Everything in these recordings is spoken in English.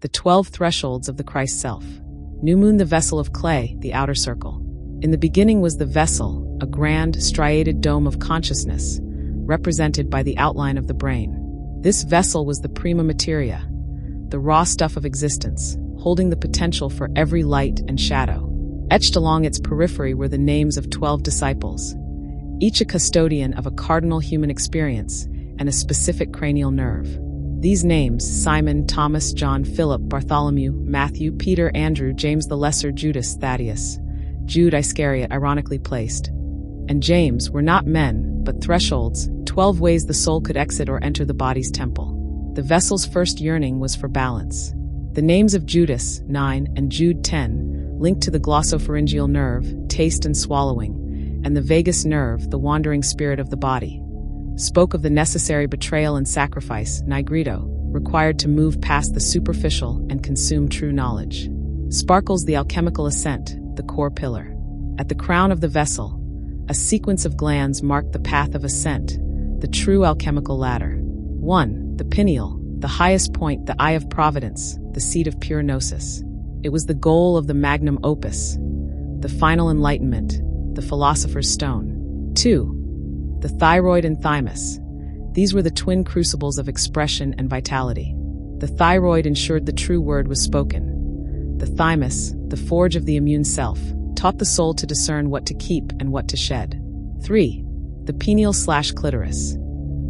the 12 thresholds of the Christ self. New moon, the vessel of clay, the outer circle. In the beginning was the vessel, a grand, striated dome of consciousness, represented by the outline of the brain. This vessel was the prima materia, the raw stuff of existence, holding the potential for every light and shadow. Etched along its periphery were the names of 12 disciples, each a custodian of a cardinal human experience and a specific cranial nerve. These names, Simon, Thomas, John, Philip, Bartholomew, Matthew, Peter, Andrew, James the Lesser, Judas, Thaddeus, Jude Iscariot, ironically placed, and James, were not men, but thresholds, 12 ways the soul could exit or enter the body's temple. The vessel's first yearning was for balance. The names of Judas, 9, and Jude, 10, linked to the glossopharyngeal nerve, taste and swallowing, and the vagus nerve, the wandering spirit of the body, spoke of the necessary betrayal and sacrifice, nigredo, required to move past the superficial and consume true knowledge. Sparkles, the alchemical ascent, the core pillar. At the crown of the vessel, a sequence of glands marked the path of ascent, the true alchemical ladder. 1. The pineal, the highest point, the eye of providence, the seat of pure gnosis. It was the goal of the magnum opus, the final enlightenment, the philosopher's stone. 2. The thyroid and thymus. These were the twin crucibles of expression and vitality. The thyroid ensured the true word was spoken. The thymus, the forge of the immune self, taught the soul to discern what to keep and what to shed. 3. The pineal/clitoris.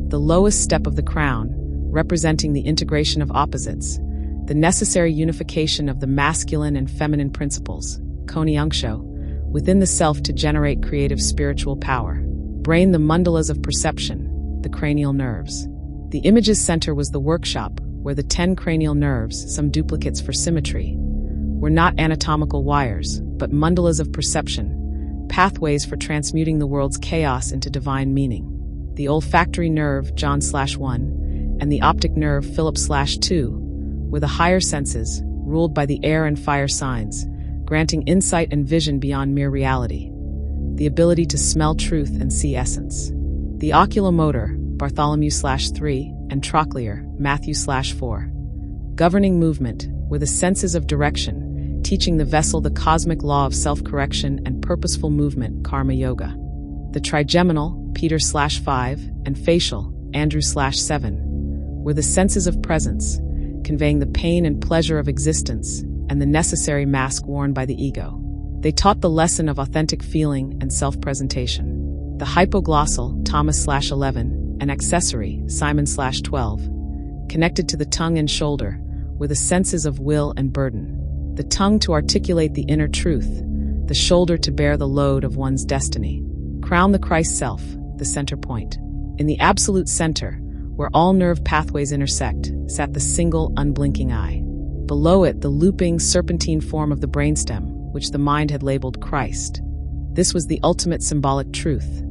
The lowest step of the crown, representing the integration of opposites, the necessary unification of the masculine and feminine principles, coniunctio, within the self to generate creative spiritual power. Brain, the mandalas of perception, the cranial nerves. The image's center was the workshop, where the 10 cranial nerves, some duplicates for symmetry, were not anatomical wires, but mandalas of perception, pathways for transmuting the world's chaos into divine meaning. The olfactory nerve, John/1, and the optic nerve, Philip/2, were the higher senses, ruled by the air and fire signs, granting insight and vision beyond mere reality, the ability to smell truth and see essence. The oculomotor, Bartholomew/3, and trochlear, Matthew/4, governing movement, were the senses of direction, teaching the vessel the cosmic law of self-correction and purposeful movement, karma yoga. The trigeminal, Peter/5, and facial, Andrew/7, were the senses of presence, conveying the pain and pleasure of existence and the necessary mask worn by the ego. They taught the lesson of authentic feeling and self-presentation. The hypoglossal, Thomas/11, and accessory, Simon/12, connected to the tongue and shoulder, were the senses of will and burden. The tongue to articulate the inner truth, the shoulder to bear the load of one's destiny. Crown, the Christ self, the center point. In the absolute center, where all nerve pathways intersect, sat the single, unblinking eye. Below it, the looping, serpentine form of the brainstem, which the mind had labeled Christ. This was the ultimate symbolic truth.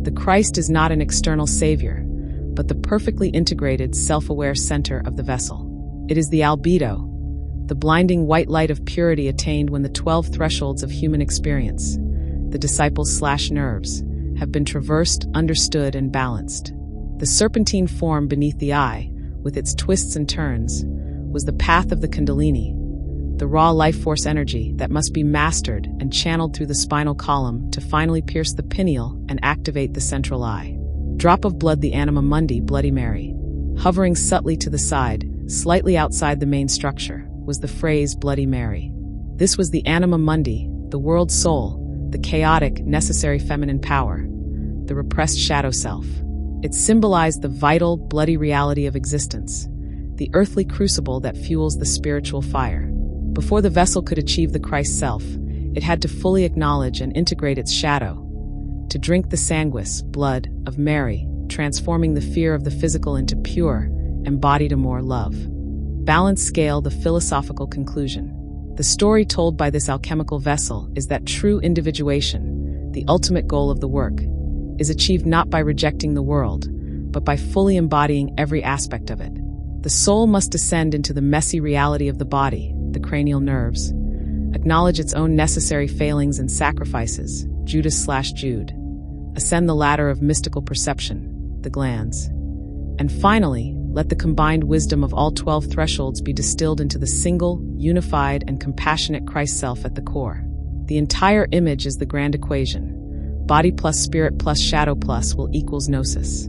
The Christ is not an external savior, but the perfectly integrated, self-aware center of the vessel. It is the albedo, the blinding white light of purity attained when the 12 thresholds of human experience, the disciples/nerves, have been traversed, understood, and balanced. The serpentine form beneath the eye, with its twists and turns, was the path of the kundalini, the raw life force energy that must be mastered and channeled through the spinal column to finally pierce the pineal and activate the central eye. Drop of blood, the anima mundi, Bloody Mary. Hovering subtly to the side, slightly outside the main structure, was the phrase Bloody Mary. This was the anima mundi, the world soul, the chaotic, necessary feminine power, the repressed shadow self. It symbolized the vital, bloody reality of existence, the earthly crucible that fuels the spiritual fire. Before the vessel could achieve the Christ self, it had to fully acknowledge and integrate its shadow, to drink the sanguis, blood, of Mary, transforming the fear of the physical into pure, embodied amor, love. Balance scale, the philosophical conclusion. The story told by this alchemical vessel is that true individuation, the ultimate goal of the work, is achieved not by rejecting the world, but by fully embodying every aspect of it. The soul must descend into the messy reality of the body, the cranial nerves, acknowledge its own necessary failings and sacrifices, Judas/Jude, ascend the ladder of mystical perception, the glands, and finally, let the combined wisdom of all 12 thresholds be distilled into the single, unified, and compassionate Christ self at the core. The entire image is the grand equation. Body plus spirit plus shadow plus will equals gnosis.